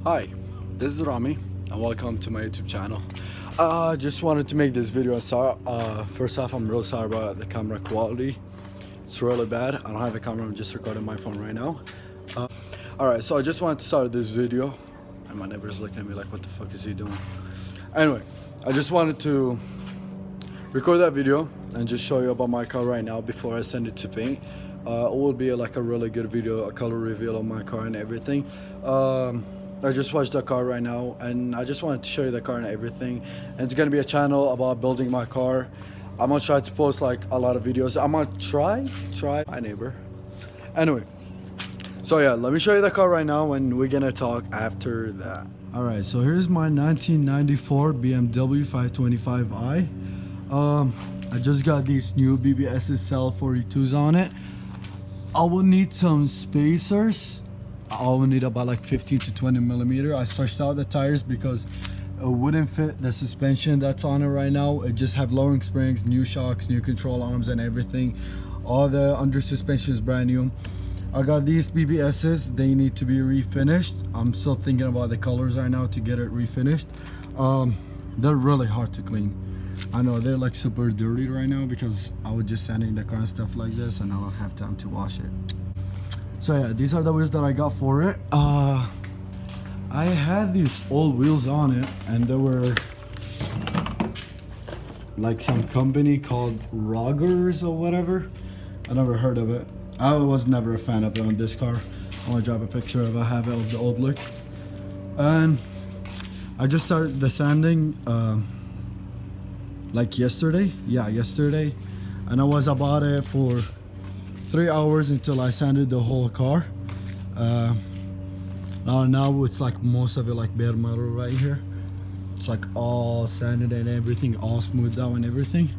Hi, this is Rami and welcome to my YouTube channel. Just wanted to make this video. First off, I'm real sorry about the camera quality. It's really bad. I don't have a camera, I'm just recording my phone right now. Alright, so I just wanted to start this video and my neighbor's looking at me like, what the fuck is he doing? Anyway, I just wanted to record that video and just show you about my car right now before I send it to paint. It will be like a really good video, a color reveal of my car and everything. I just watched the car right now and I just wanted to show you the car and everything. And it's gonna be a channel about building my car. I'm gonna try to post like a lot of videos. I'm gonna try my neighbor. Anyway, so yeah, let me show you the car right now and we're gonna talk after that. Alright, so here's my 1994 BMW 525i. I just got these new BBS Cell 42s on it. I will need some spacers. I will need about like 15 to 20 millimeter. I stretched out the tires because it wouldn't fit the suspension that's on it right now. It just have lowering springs, new shocks, new control arms and everything. All the under suspension is brand new. I got these BBSs. They need to be refinished. I'm still thinking about the colors right now to get it refinished. They're really hard to clean. I know they're like super dirty right now because I was just sanding the car and stuff like this and I don't have time to wash it. So yeah, these are the wheels that I got for it. I had these old wheels on it and they were like some company called Rogers or whatever. I never heard of it. I was never a fan of it on this car. I want to drop a picture of I have it of the old look. And I just started the sanding like yesterday. Yeah, yesterday. And I was about it for 3 hours until I sanded the whole car. Now it's like most of it like bare metal right here. It's like all sanded and everything, all smoothed out and everything.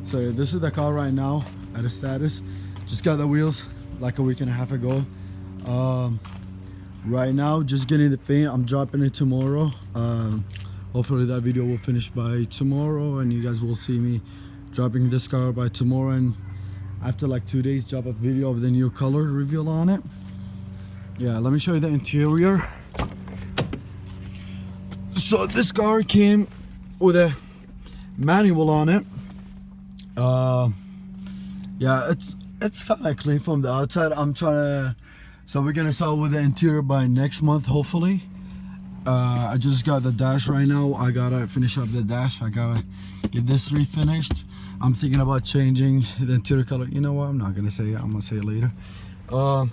So yeah, this is the car right now at a status. Just got the wheels like a week and a half ago. Right now just getting the paint. I'm dropping it tomorrow. Hopefully that video will finish by tomorrow and you guys will see me dropping this car by tomorrow, and after like 2 days drop a video of the new color reveal on it. Yeah, let me show you the interior. So this car came with a manual on it. Yeah, it's kind of clean from the outside. So we're gonna start with the interior by next month hopefully. I just got the dash right now. I gotta finish up the dash. I gotta get this refinished. I'm thinking about changing the interior color. You know what, I'm not gonna say it, I'm gonna say it later. All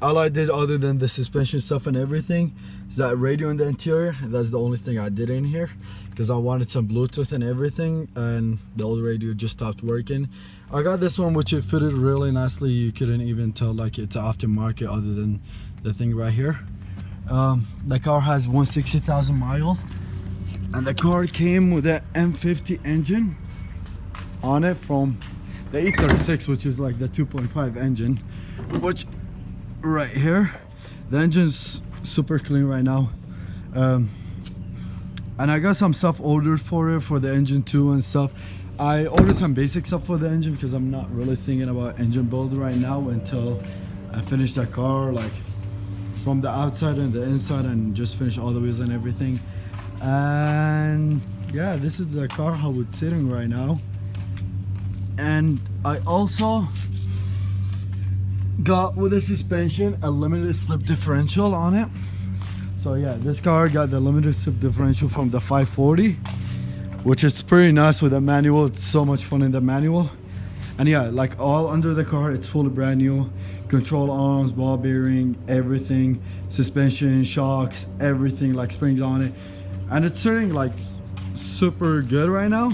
I did other than the suspension stuff and everything is that radio in the interior. That's the only thing I did in here because I wanted some Bluetooth and everything, and the old radio just stopped working. I got this one which it fitted really nicely. You couldn't even tell like it's aftermarket other than the thing right here. The car has 160,000 miles and the car came with an M50 engine on it from the E34, which is like the 2.5 engine, which right here the engine's super clean right now. And I got some stuff ordered for it for the engine too and stuff. I ordered some basic stuff for the engine because I'm not really thinking about engine build right now until I finish that car, like from the outside and the inside, and just finish all the wheels and everything. And yeah, this is the car how it's sitting right now. And I also got with the suspension a limited slip differential on it. So yeah, this car got the limited slip differential from the 540, which is pretty nice with the manual. It's so much fun in the manual. And yeah, like all under the car, it's fully brand new. Control arms, ball bearing, everything, suspension, shocks, everything, like springs on it. And it's sitting like super good right now.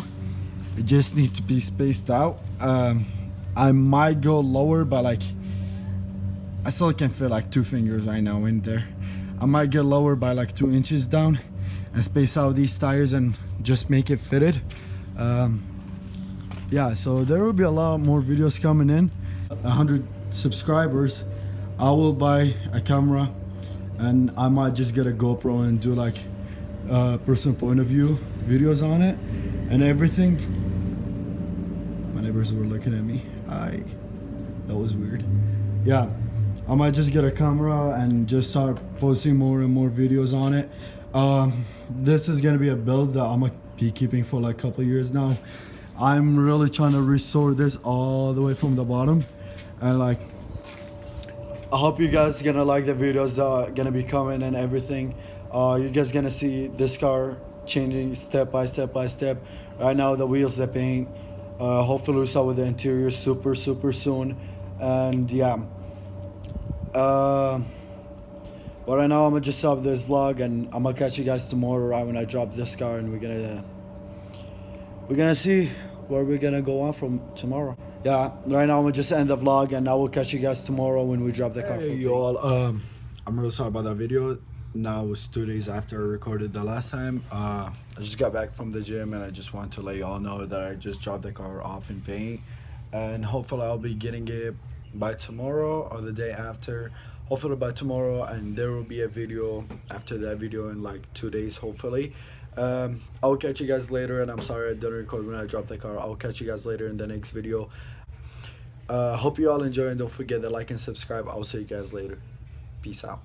It just needs to be spaced out. I might go lower, but like I still can fit like 2 fingers right now in there. I might get lower by like 2 inches down and space out these tires and just make it fitted. Yeah, so there will be a lot more videos coming in. 100 subscribers, I will buy a camera and I might just get a GoPro and do like personal point of view videos on it and everything. My neighbors were looking at me. That was weird. Yeah, I might just get a camera and just start posting more and more videos on it. This is gonna be a build that I'm gonna be keeping for like a couple years now. I'm really trying to restore this all the way from the bottom, and like I hope you guys gonna like the videos that are gonna be coming and everything. You guys gonna see this car changing step by step by step. Right now the wheels, the paint, hopefully we start with the interior super soon. And yeah, but right now I'm gonna just stop this vlog, and I'm gonna catch you guys tomorrow right when I drop this car, and we're gonna see where we're gonna go on from tomorrow. Yeah, right now I'm gonna just end the vlog, and I will catch you guys tomorrow when we drop the car. Hey y'all, I'm real sorry about that video. Now it's 2 days after I recorded the last time. I just got back from the gym, and I just want to let y'all know that I just dropped the car off in paint, and hopefully I'll be getting it by tomorrow or the day after. Hopefully by tomorrow, and there will be a video after that video in like 2 days hopefully. I'll catch you guys later, and I'm sorry I didn't record when I dropped the car. I'll catch you guys later in the next video. Hope you all enjoy, and don't forget to like and subscribe. I'll see you guys later. Peace out.